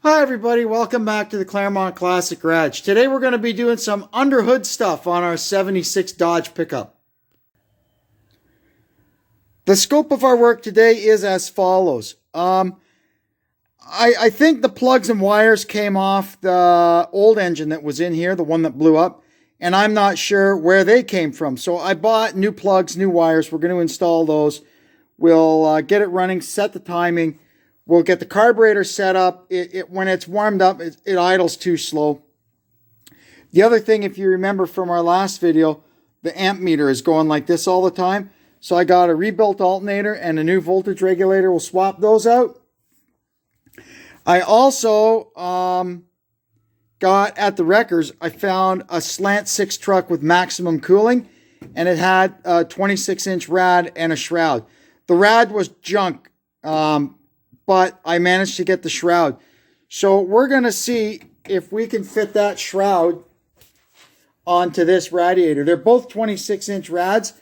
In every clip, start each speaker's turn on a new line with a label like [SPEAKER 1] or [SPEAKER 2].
[SPEAKER 1] Hi everybody, welcome back to the Claremont Classic Garage. Today we're going to be doing some Underhood stuff on our 76 Dodge pickup. The scope of our work today is as follows. I think the plugs and wires came off the old engine that was in here, the one that blew up, and I'm not sure where they came from. So I bought new plugs, new wires. We're going to install those. We'll get it running, set the timing. We'll get the carburetor set up. When it's warmed up, it idles too slow. The other thing, if you remember from our last video, the amp meter is going like this all the time. So I got a rebuilt alternator and a new voltage regulator. We'll swap those out. I also got at the wreckers, I found a slant 6 truck with maximum cooling, and it had a 26-inch rad and a shroud. The rad was junk. But I managed to get the shroud. So we're going to see if we can fit that shroud onto this radiator. They're both 26-inch rads,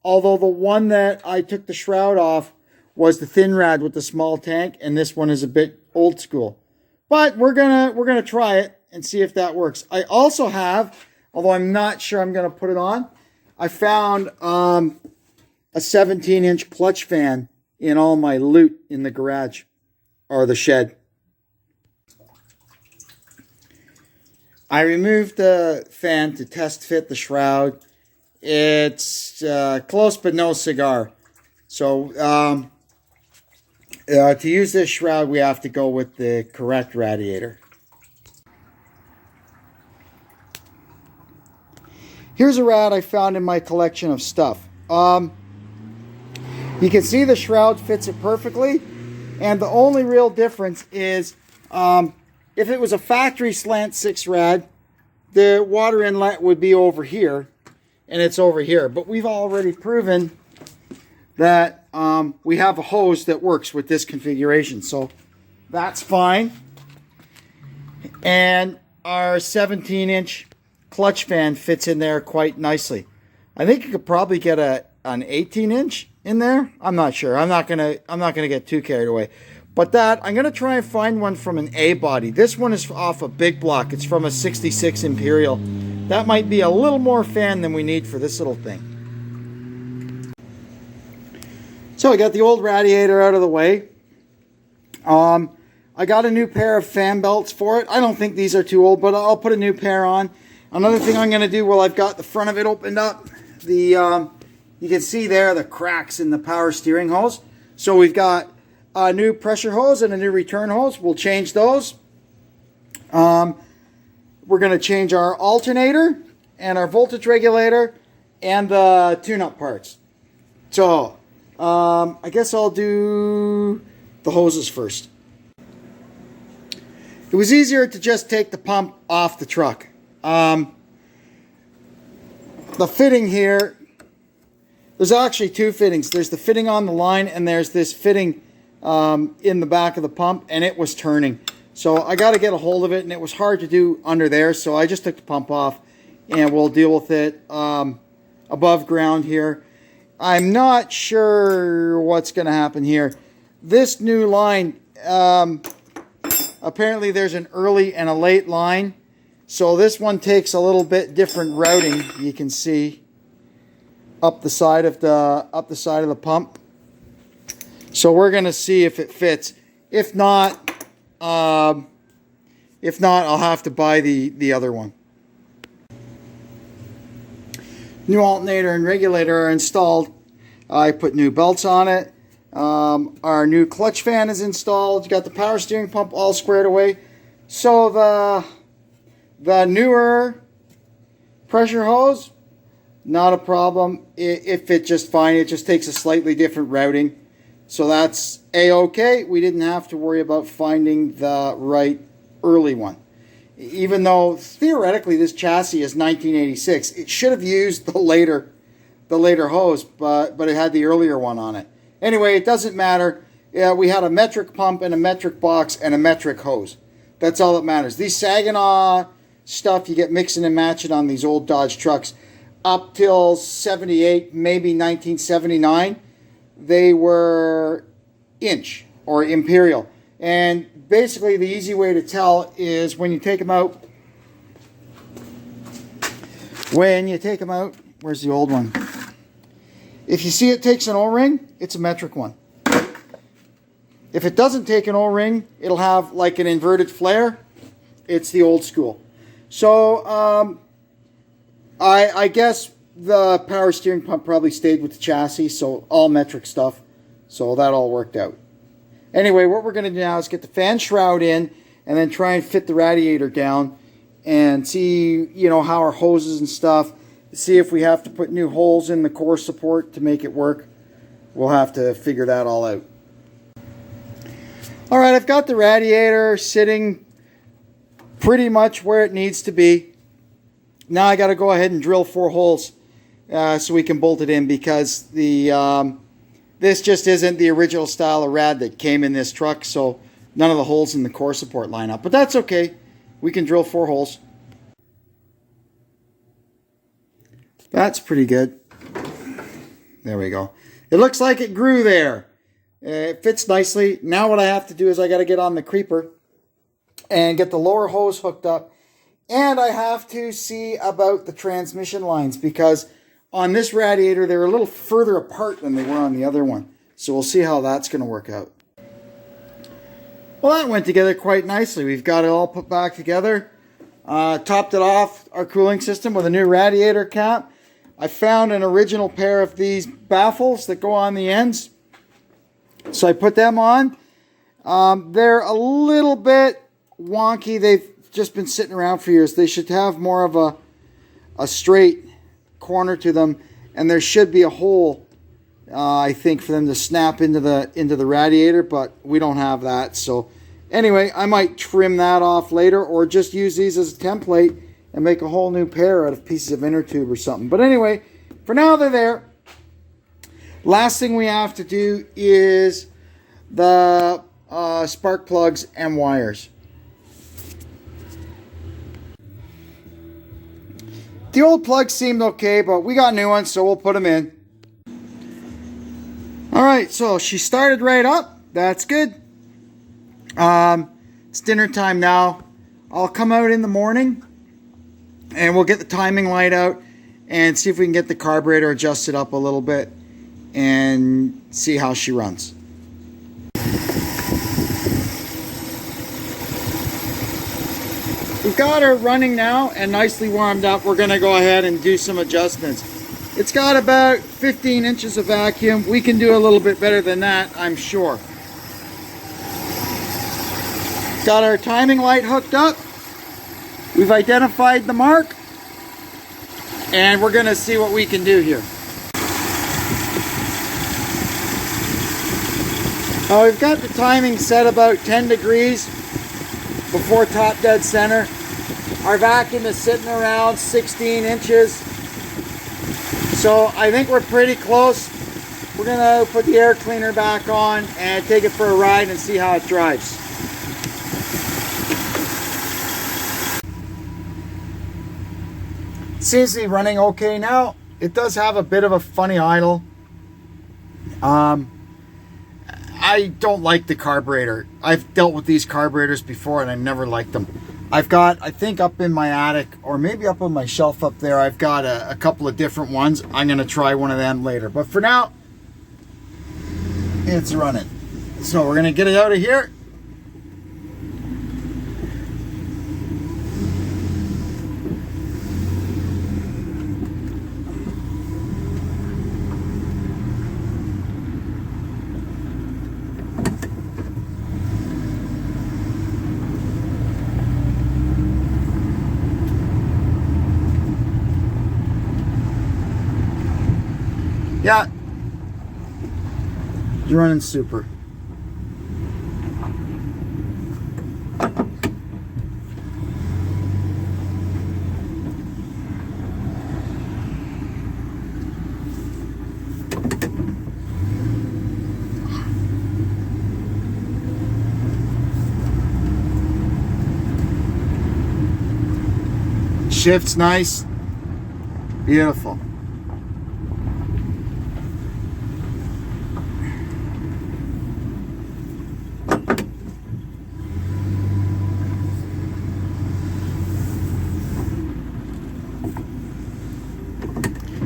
[SPEAKER 1] although the one that I took the shroud off was the thin rad with the small tank, and this one is a bit old school. But we're gonna try it and see if that works. I also have, although I'm not sure I'm going to put it on, I found a 17-inch clutch fan in all my loot in the garage. Or the shed. I removed the fan to test fit the shroud. It's close but no cigar. So to use this shroud, we have to go with the correct radiator. Here's a rad I found in my collection of stuff. You can see the shroud fits it perfectly. And the only real difference is if it was a factory slant 6 rad, the water inlet would be over here, and it's over here. But we've already proven that we have a hose that works with this configuration. So that's fine. And our 17-inch clutch fan fits in there quite nicely. I think you could probably get an 18-inch in there. I'm not sure. I'm not gonna get too carried away. But that, I'm gonna try and find one from an A body. This one is off a big block. It's from a 66 Imperial. That might be a little more fan than we need for this little thing. So I got the old radiator out of the way. I got a new pair of fan belts for it. I don't think these are too old, but I'll put a new pair on. Another thing I'm gonna do, well, I've got the front of it opened up. You can see there the cracks in the power steering hose. So we've got a new pressure hose and a new return hose. We'll change those. We're going to change our alternator and our voltage regulator and the tune-up parts. So I guess I'll do the hoses first. It was easier to just take the pump off the truck. The fitting here, there's actually two fittings. There's the fitting on the line, and there's this fitting in the back of the pump, and it was turning. So I got to get a hold of it, and it was hard to do under there, so I just took the pump off, and we'll deal with it above ground here. I'm not sure what's going to happen here. This new line, apparently there's an early and a late line, so this one takes a little bit different routing, you can see. Up the side of the pump. So we're going to see if it fits. If not, I'll have to buy the other one. New alternator and regulator are installed. I put new belts on it. Our new clutch fan is installed. You got the power steering pump all squared away. So the newer pressure hose, not a problem. It fit just fine. It just takes a slightly different routing. So that's A-okay. We didn't have to worry about finding the right early one. Even though theoretically this chassis is 1986, it should have used the later hose, but it had the earlier one on it. Anyway, it doesn't matter. Yeah, we had a metric pump and a metric box and a metric hose. That's all that matters. These Saginaw stuff you get mixing and matching on these old Dodge trucks. Up till 78, maybe 1979, they were inch or imperial. And basically the easy way to tell is when you take them out. Where's the old one? If you see it takes an O-ring, it's a metric one. If it doesn't take an O-ring, it'll have like an inverted flare. It's the old school. So I guess the power steering pump probably stayed with the chassis, so all metric stuff. So that all worked out. Anyway, what we're going to do now is get the fan shroud in and then try and fit the radiator down and see, you know, how our hoses and stuff, see if we have to put new holes in the core support to make it work. We'll have to figure that all out. All right, I've got the radiator sitting pretty much where it needs to be. Now I got to go ahead and drill 4 holes so we can bolt it in, because the this just isn't the original style of rad that came in this truck, so none of the holes in the core support line up. But that's okay. We can drill 4 holes. That's pretty good. There we go. It looks like it grew there. It fits nicely. Now what I have to do is I got to get on the creeper and get the lower hose hooked up. And I have to see about the transmission lines, because on this radiator they're a little further apart than they were on the other one. So we'll see how that's going to work out. Well, that went together quite nicely. We've got it all put back together. Topped it off, our cooling system, with a new radiator cap. I found an original pair of these baffles that go on the ends. So I put them on. They're a little bit wonky. They've just been sitting around for years. They should have more of a straight corner to them, and there should be a hole, I think, for them to snap into the radiator, but we don't have that. So anyway, I might trim that off later, or just use these as a template and make a whole new pair out of pieces of inner tube or something. But anyway, for now they're there. Last thing we have to do is the spark plugs and wires. The old plugs seemed okay, but we got new ones, so we'll put them in. Alright, so she started right up. That's good. It's dinner time now. I'll come out in the morning and we'll get the timing light out and see if we can get the carburetor adjusted up a little bit and see how she runs. We've got her running now and nicely warmed up. We're going to go ahead and do some adjustments. It's got about 15 inches of vacuum. We can do a little bit better than that, I'm sure. Got our timing light hooked up. We've identified the mark. And we're going to see what we can do here. We've got the timing set about 10 degrees before top dead center. Our vacuum is sitting around 16 inches. So I think we're pretty close. We're going to put the air cleaner back on and take it for a ride and see how it drives. It seems to be running okay now. It does have a bit of a funny idle. I don't like the carburetor. I've dealt with these carburetors before and I've never liked them. I've got, I think up in my attic, or maybe up on my shelf up there, I've got a couple of different ones. I'm going to try one of them later. But for now, it's running. So we're going to get it out of here. Yeah, you're running super. Shift's nice, beautiful.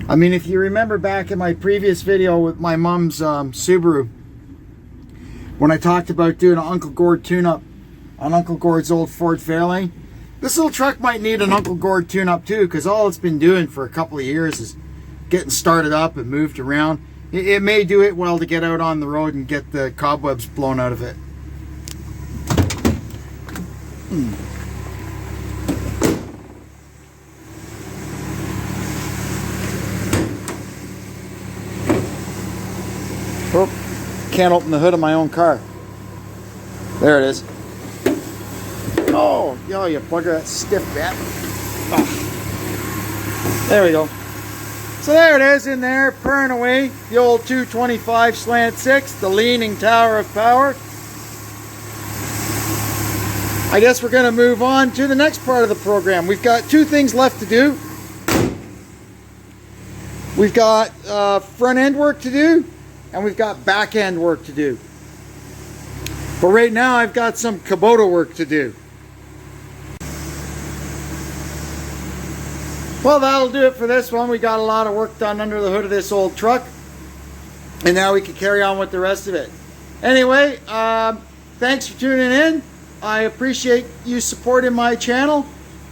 [SPEAKER 1] I mean, if you remember back in my previous video with my mom's Subaru, when I talked about doing an Uncle Gord tune-up on Uncle Gord's old Ford Fairlane, this little truck might need an Uncle Gord tune-up too, because all it's been doing for a couple of years is getting started up and moved around. It may do it well to get out on the road and get the cobwebs blown out of it. Oh, can't open the hood of my own car. There it is. Oh, yo, you bugger, that stiff bat. Oh. There we go. So there it is in there, purring away. The old 225 slant 6, the leaning tower of power. I guess we're going to move on to the next part of the program. We've got two things left to do. We've got front end work to do, and we've got back end work to do. But right now I've got some Kubota work to do. Well, that'll do it for this one. We got a lot of work done under the hood of this old truck, and now we can carry on with the rest of it. Anyway, thanks for tuning in. I appreciate you supporting my channel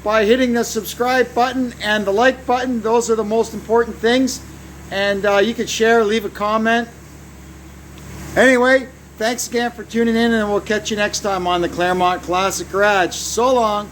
[SPEAKER 1] by hitting the subscribe button and the like button. Those are the most important things. And you can share, leave a comment. Anyway, thanks again for tuning in, and we'll catch you next time on the Claremont Classic Garage. So long.